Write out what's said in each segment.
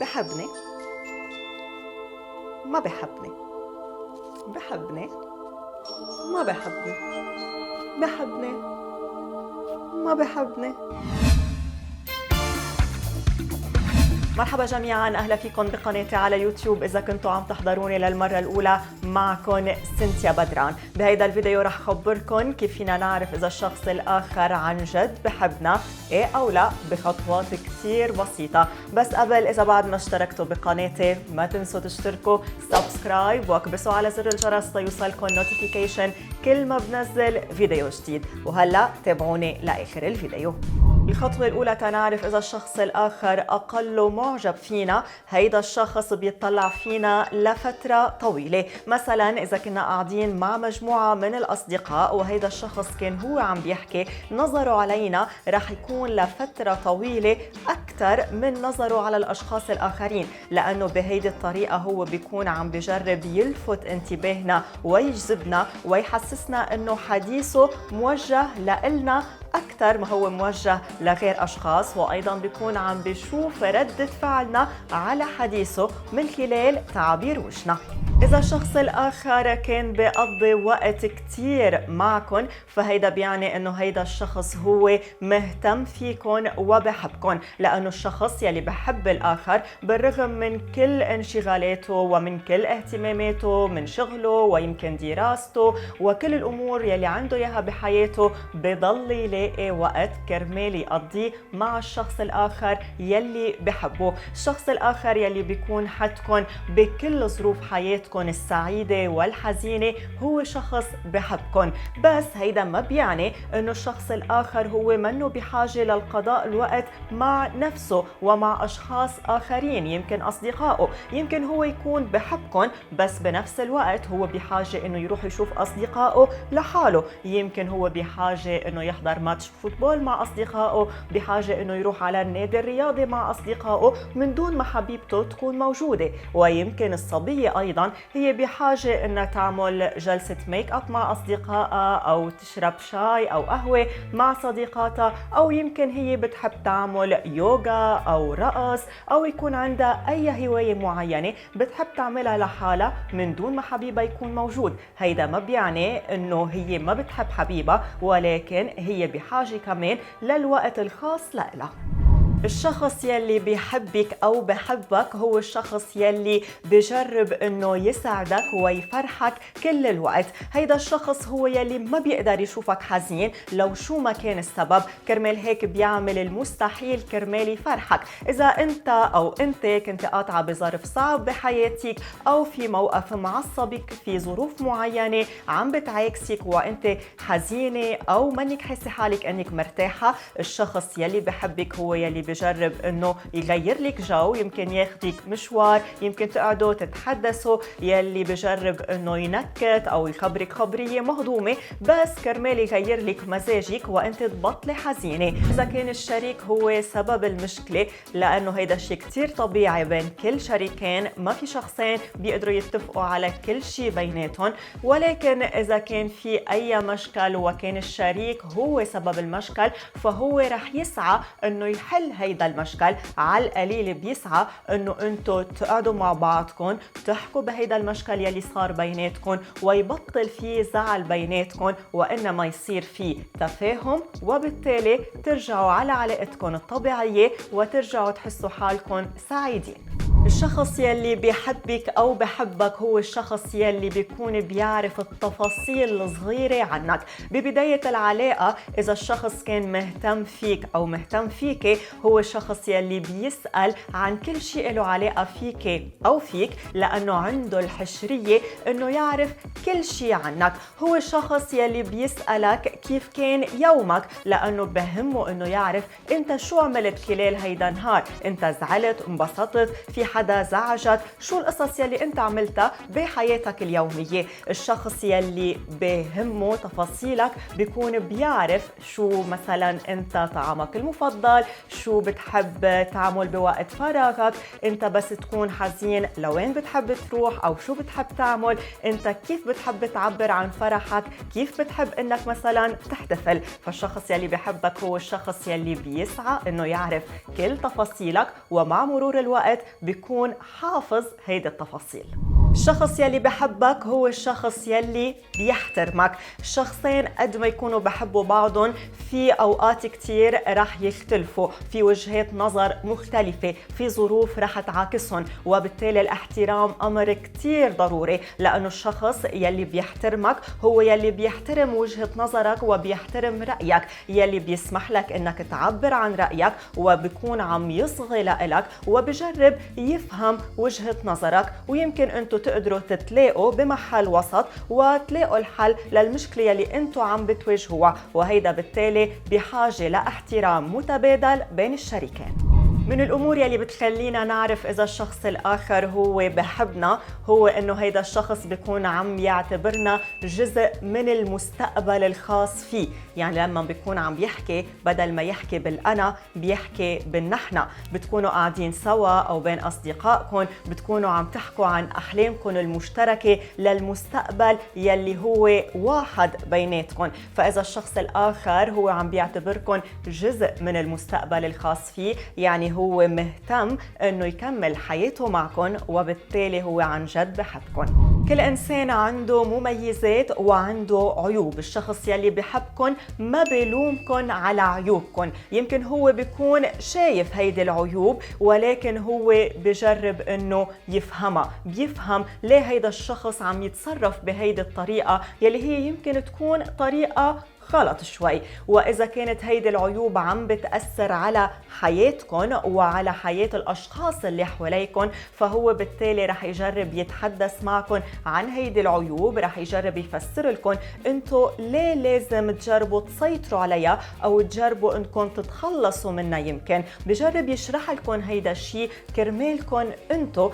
بحبني، ما بحبني، بحبني، ما بحبني، بحبني، ما بحبني. مرحبا جميعاً، أهلا فيكم بقناتي على يوتيوب. إذا كنتوا عم تحضروني للمرة الأولى معكم سنتيا بدران. بهيدا الفيديو رح خبركن كيف فينا نعرف إذا الشخص الآخر عن جد بحبنا إيه أو لا بخطوات كتير بسيطة. بس قبل، إذا بعد ما اشتركتوا بقناتي ما تنسوا تشتركوا سبسكرايب واكبسوا على زر الجرس ليوصلكم نوتيفيكيشن كل ما بنزل فيديو جديد. وهلأ تابعوني لآخر الفيديو. الخطوة الأولى تنعرف إذا الشخص الآخر أقل معجب فينا. هيدا الشخص بيطلع فينا لفترة طويلة. مثلا إذا كنا قاعدين مع مجموعة من الأصدقاء وهيدا الشخص كان هو عم بيحكي، نظره علينا رح يكون لفترة طويلة أكثر من نظره على الأشخاص الآخرين، لأنه بهيدي الطريقة هو بيكون عم بجرب يلفت انتباهنا ويجذبنا ويحسسنا إنه حديثه موجه لإلنا أكثر ما هو موجه لغير أشخاص، وأيضاً بيكون عم بيشوف ردة فعلنا على حديثه من خلال تعابير وجهنا. إذا الشخص الآخر كان بيقضي وقت كتير معكن، فهيدا بيعني إنه هيدا الشخص هو مهتم فيكن وبحبكن، لأنه الشخص يلي بحب الآخر بالرغم من كل انشغالاته ومن كل اهتماماته من شغله ويمكن دراسته وكل الأمور يلي عنده إياها بحياته، بضل يلاقي وقت كرمال يقضيه مع الشخص الآخر يلي بحبه. الشخص الآخر يلي بيكون حدكن بكل ظروف حياتكن السعيدة والحزينة هو شخص بحبكن. بس هيدا ما بيعني إنه الشخص الآخر هو منه بحاجة للقضاء الوقت مع نفسه ومع أشخاص آخرين، يمكن أصدقائه. يمكن هو يكون بحبكن بس بنفس الوقت هو بحاجة إنه يروح يشوف أصدقائه لحاله. يمكن هو بحاجة إنه يحضر ماتش فوتبول مع أصدقائه، بحاجة إنه يروح على النادي الرياضي مع أصدقائه من دون ما حبيبته تكون موجودة. ويمكن الصبية أيضاً هي بحاجة إنها تعمل جلسة ميك أب مع أصدقائها أو تشرب شاي أو قهوة مع صديقاتها، أو يمكن هي بتحب تعمل يوغا أو رقص، أو يكون عندها أي هواية معينة بتحب تعملها لحالها من دون ما حبيبها يكون موجود. هيدا ما بيعني إنه هي ما بتحب حبيبها، ولكن هي بحاجة كمان للوقت الخاص لها. الشخص يلي بيحبك أو بحبك هو الشخص يلي بجرب إنه يسعدك ويفرحك كل الوقت. هيدا الشخص هو يلي ما بيقدر يشوفك حزين لو شو ما كان السبب، كرمال هيك بيعمل المستحيل كرمال يفرحك. إذا أنت أو أنت كنت قاطعة بظرف صعب بحياتك أو في موقف معصبك في ظروف معينة عم بتعاكسك وأنت حزينة أو منك حاسة حالك أنك مرتاحة، الشخص يلي بحبك هو يلي بجرب انه يغير لك جو، يمكن ياخدك مشوار، يمكن تقعدوا تتحدثوا، يلي بجرب انه ينكت او يخبرك خبريه مهضومه بس كرمال يغير لك مزاجك وانت تبطلي حزينه. اذا كان الشريك هو سبب المشكله، لانه هيدا الشيء كتير طبيعي بين كل شريكين، ما في شخصين بيقدروا يتفقوا على كل شيء بيناتهم، ولكن اذا كان في اي مشكل وكان الشريك هو سبب المشكل، فهو رح يسعى انه يحل هيدا المشكل. على القليل بيسعى انه انتو تقعدوا مع بعضكم تحكوا بهيدا المشكل يلي صار بيناتكم ويبطل فيه زعل بيناتكم، وانما يصير فيه تفاهم، وبالتالي ترجعوا على علاقتكم الطبيعية وترجعوا تحسوا حالكم سعيدين. الشخص يلي بيحبك أو بحبك هو الشخص يلي بيكون بيعرف التفاصيل الصغيرة عنك. ببداية العلاقة إذا الشخص كان مهتم فيك أو مهتم فيك، هو الشخص يلي بيسأل عن كل شيء له علاقة فيك أو فيك، لأنه عنده الحشرية إنه يعرف كل شيء عنك. هو الشخص يلي بيسألك كيف كان يومك، لأنه بهمه إنه يعرف أنت شو عملت خلال هيدا النهار، أنت زعلت، انبسطت، في حدا زعجك، شو القصص يلي انت عملتها بحياتك اليومية. الشخص يلي بهمه تفاصيلك بيكون بيعرف شو مثلا انت طعامك المفضل، شو بتحب تعمل بوقت فراغك، انت بس تكون حزين لوين بتحب تروح او شو بتحب تعمل، انت كيف بتحب تعبر عن فرحك، كيف بتحب انك مثلا تحتفل. فالشخص يلي بحبك هو الشخص يلي بيسعى انه يعرف كل تفاصيلك، ومع مرور الوقت بيكون حافظ هيدي التفاصيل. الشخص يلي بحبك هو الشخص يلي بيحترمك. الشخصين قد ما يكونوا بحبوا بعضهم في أوقات كتير رح يختلفوا، في وجهات نظر مختلفة، في ظروف رح تعاكسهم، وبالتالي الاحترام أمر كتير ضروري، لأنه الشخص يلي بيحترمك هو يلي بيحترم وجهة نظرك وبيحترم رأيك، يلي بيسمح لك إنك تعبر عن رأيك، وبيكون عم يصغي لك وبجرب يفهم وجهة نظرك، ويمكن أنتوا تقدروا تتلاقوا بمحل وسط وتلاقوا الحل للمشكلة يلي انتوا عم بتواجهوها، وهيدا بالتالي بحاجة لاحترام متبادل بين الشريكين. من الأمور يلي بتخلينا نعرف إذا الشخص الآخر هو بحبنا هو إنه هيدا الشخص بيكون عم يعتبرنا جزء من المستقبل الخاص فيه. يعني لما بيكون عم بيحكي بدل ما يحكي بالأنا بيحكي بالنحن، بتكونوا قاعدين سوا أو بين أصدقائكم بتكونوا عم تحكوا عن أحلامكم المشتركة للمستقبل يلي هو واحد بيناتكم. فإذا الشخص الآخر هو عم بيعتبركم جزء من المستقبل الخاص فيه، يعني هو مهتم انه يكمل حياته معكم، وبالتالي هو عن جد بحبكم. كل انسان عنده مميزات وعنده عيوب. الشخص يلي بحبكم ما بيلومكم على عيوبكم، يمكن هو بيكون شايف هيدي العيوب ولكن هو بجرب انه يفهمها، بيفهم ليه هيدا الشخص عم يتصرف بهيدي الطريقة يلي هي يمكن تكون طريقة غلط شوي. وإذا كانت هيدي العيوب عم بتأثر على حياتكم وعلى حياة الأشخاص اللي حواليكم، فهو بالتالي رح يجرب يتحدث معكم عن هيدي العيوب، رح يجرب يفسر لكم انتو ليه لازم تجربوا تسيطروا عليها أو تجربوا انكم تتخلصوا منها. يمكن بجرب يشرح لكم هيدا الشيء كرمالكم انتو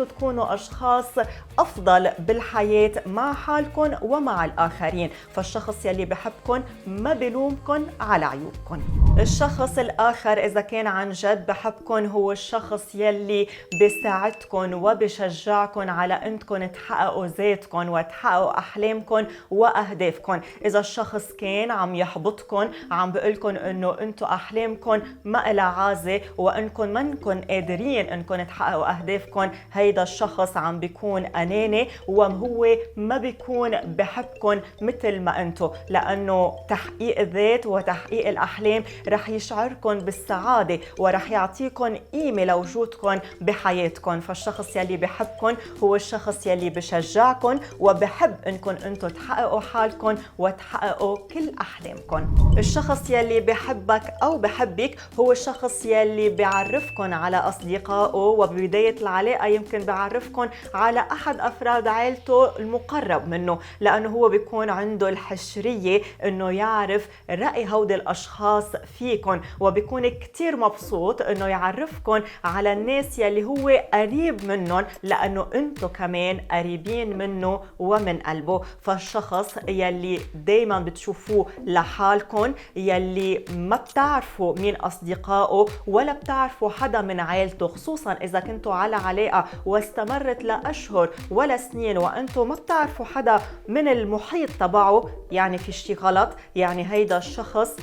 تكونوا أشخاص أفضل بالحياة مع حالكم ومع الآخرين. فالشخص يلي بحبكم ما بلومكن على عيوبكن. الشخص الآخر إذا كان عن جد بحبكن هو الشخص يلي بيساعدكن وبشجعكن على أنكن تحققوا ذاتكن وتحققوا أحلامكن وأهدافكن. إذا الشخص كان عم يحبطكن، عم بقولكن إنه أنتو أحلامكن ما إلها عازة وأنكن منكن قادرين أنكن تحققوا أهدافكن، هيدا الشخص عم بيكون أناني وهو ما بيكون بحبكن مثل ما أنتو، لأنه تحقيق الذات وتحقيق الأحلام رح يشعركن بالسعادة ورح يعطيكن قيمة لوجودكن بحياتكن. فالشخص يلي بحبكن هو الشخص يلي بشجعكن وبحب انكن انتو تحققوا حالكن وتحققوا كل أحلامكن. الشخص يلي بحبك أو بحبك هو الشخص يلي بيعرفكن على أصدقائه، وببداية العلاقة يمكن بيعرفكن على أحد أفراد عائلته المقرب منه، لأنه هو بيكون عنده الحشرية انه يعرف رأي هودي الاشخاص فيكن، وبيكون كتير مبسوط انه يعرفكن على الناس يلي هو قريب منهم، لانه انتو كمان قريبين منه ومن قلبه. فالشخص يلي دايما بتشوفوه لحالكن، يلي ما بتعرفوا مين اصدقائه ولا بتعرفوا حدا من عائلته، خصوصا اذا كنتوا على علاقة واستمرت لاشهر ولا سنين وانتو ما بتعرفوا حدا من المحيط تبعه، يعني في شي غلط. يعني هيدا الشخص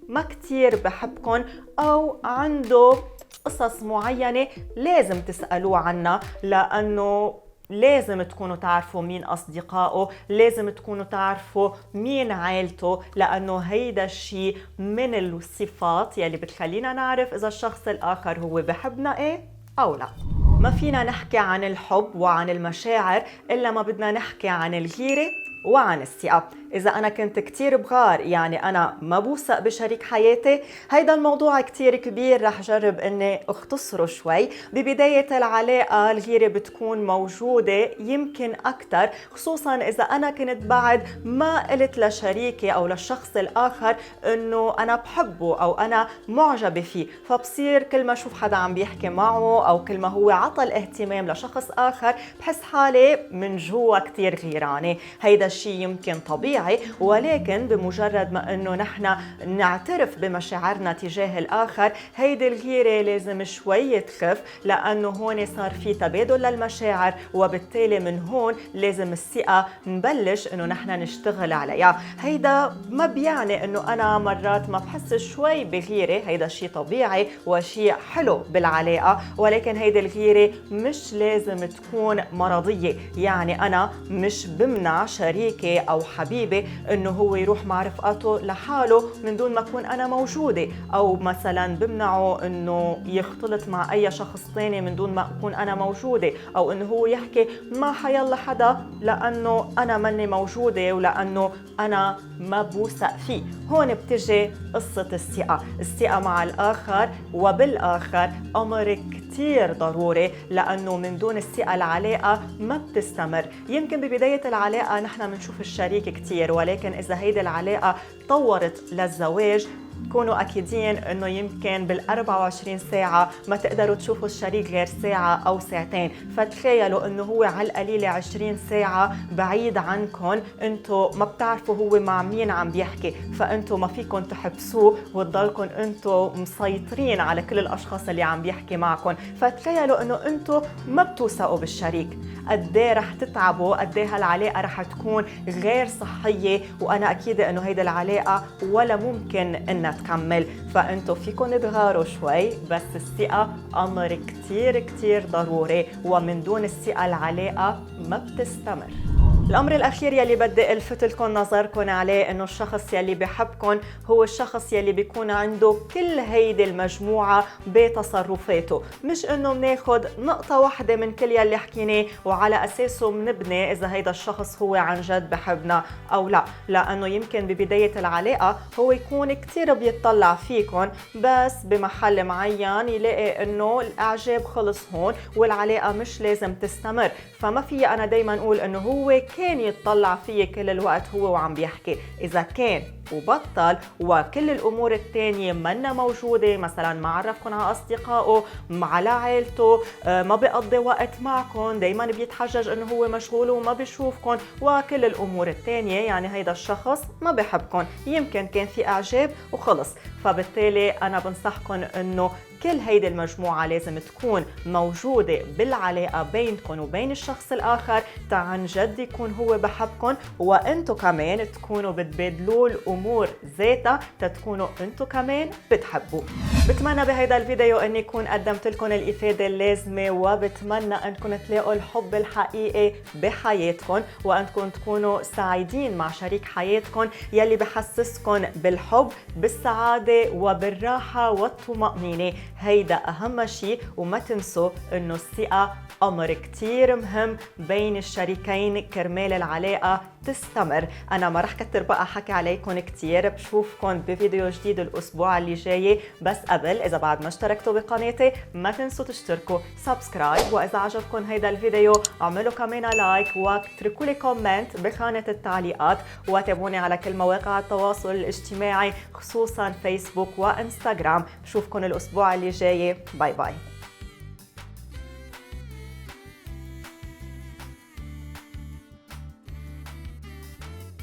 ما كتير بحبكن أو عنده قصص معينة لازم تسألوه عنها، لأنه لازم تكونوا تعرفوا مين أصدقائه، لازم تكونوا تعرفوا مين عائلته، لأنه هيدا الشيء من الصفات يلي بتخلينا نعرف إذا الشخص الآخر هو بحبنا إيه أو لا. ما فينا نحكي عن الحب وعن المشاعر إلا ما بدنا نحكي عن الغيرة وعن الثقة. إذا أنا كنت كتير بغار يعني أنا ما بوثق بشريك حياتي، هيدا الموضوع كتير كبير، رح جرب إني اختصره شوي. ببداية العلاقة الغيرة بتكون موجودة يمكن أكتر، خصوصا إذا أنا كنت بعد ما قلت لشريكي أو للشخص الآخر إنه أنا بحبه أو أنا معجبة فيه، فبصير كل ما أشوف حدا عم بيحكي معه أو كل ما هو عطى الاهتمام لشخص آخر بحس حالي من جوا كتير غيرانة. هيدا الشيء يمكن طبيعي، ولكن بمجرد ما إنه نحن نعترف بمشاعرنا تجاه الآخر، هيدي الغيرة لازم شوي تخف، لأنه هون صار في تبادل للمشاعر، وبالتالي من هون لازم الثقة نبلش إنه نحن نشتغل عليها. هيدا ما بيعني إنه أنا مرات ما بحس شوي بغيرة، هيدا شيء طبيعي وشيء حلو بالعلاقة، ولكن هيدي الغيرة مش لازم تكون مرضية. يعني أنا مش بمنع شريكي أو حبيبي إنه هو يروح مع رفقاته لحاله من دون ما أكون أنا موجودة، أو مثلا بمنعه إنه يختلط مع أي شخص تاني من دون ما أكون أنا موجودة، أو إنه هو يحكي مع حيلا حدا لأنه أنا ماني موجودة ولأنه أنا ما بوثق فيه. هون بتجي قصة الثقة مع الآخر وبالآخر أمر كتير ضروري، لأنه من دون الثقة العلاقة ما بتستمر. يمكن ببداية العلاقة نحن منشوف الشريك كتير، ولكن إذا هيدي العلاقة طورت للزواج كونوا أكيدين إنه يمكن بال24 ساعة ما تقدروا تشوفوا الشريك غير ساعة أو ساعتين، فتخيلوا إنه هو على القليلة 20 ساعة بعيد عنكم، أنتوا ما بتعرفوا هو مع مين عم بيحكي، فأنتوا ما فيكم تحبسوه وتضلكم أنتوا مسيطرين على كل الأشخاص اللي عم بيحكي معكم. فتخيلوا إنه أنتوا ما بتوثقوا بالشريك، قديه رح تتعبوا، قديه هالعلاقة رح تكون غير صحية، وأنا أكيدة إنه هيدا العلاقة ولا ممكن إنها تكمل. فأنتوا فيكم تغاروا شوي، بس الثقة أمر كتير ضروري، ومن دون الثقة العلاقة ما بتستمر. الأمر الأخير يلي بدي ألفت لكم نظركم عليه إنه الشخص يلي بيحبكم هو الشخص يلي بيكون عنده كل هيدي المجموعة بتصرفاته، مش إنه بناخد نقطة واحدة من كل يلي حكيناه وعلى أساسه بنبني إذا هيدا الشخص هو عن جد بحبنا أو لا. لأنه يمكن ببداية العلاقة هو يكون كتير بيطلع فيكم، بس بمحل معين يلاقي إنه الإعجاب خلص هون والعلاقة مش لازم تستمر. فما في أنا دايما أقول إنه هو كان يتطلع فيه كل الوقت هو وعم بيحكي، إذا كان وبطل وكل الأمور التانية منا موجودة، مثلا ما عرفكن على أصدقائه، على عائلته، ما بيقضي وقت معكم، دايما بيتحجج إنه هو مشغول وما بيشوفكن، وكل الأمور التانية، يعني هيدا الشخص ما بيحبكن، يمكن كان في إعجاب وخلص. فبالتالي أنا بنصحكن إنه كل هيدي المجموعة لازم تكون موجودة بالعلاقة بينكم وبين الشخص الآخر، عن جد يكون هو بحبكم، وانتو كمان تكونوا بتبادلوا الأمور ذاتها تتكونوا انتو كمان بتحبوه. بتمنى بهيدا الفيديو اني اكون قدمت لكم الإفادة اللازمة، وبتمنى انكم تلاقوا الحب الحقيقي بحياتكم، وانكم تكونوا سعيدين مع شريك حياتكم يلي بحسسكم بالحب، بالسعادة وبالراحة والطمأنينة. هيدا أهم شيء، وما تنسوا إنه الثقة أمر كتير مهم بين الشريكين كرمال العلاقة تستمر. أنا ما رح كتر بقى حكي عليكم كتير، بشوفكم بفيديو جديد الأسبوع اللي جاي، بس قبل إذا بعد ما اشتركتوا بقناتي ما تنسوا تشتركوا سبسكرايب، وإذا عجبكم هيدا الفيديو اعملوا كمان لايك واتركوا لي كومنت بخانة التعليقات، وتابعوني على كل مواقع التواصل الاجتماعي خصوصا فيسبوك وانستغرام. بشوفكم الأسبوع اللي جاي، باي باي.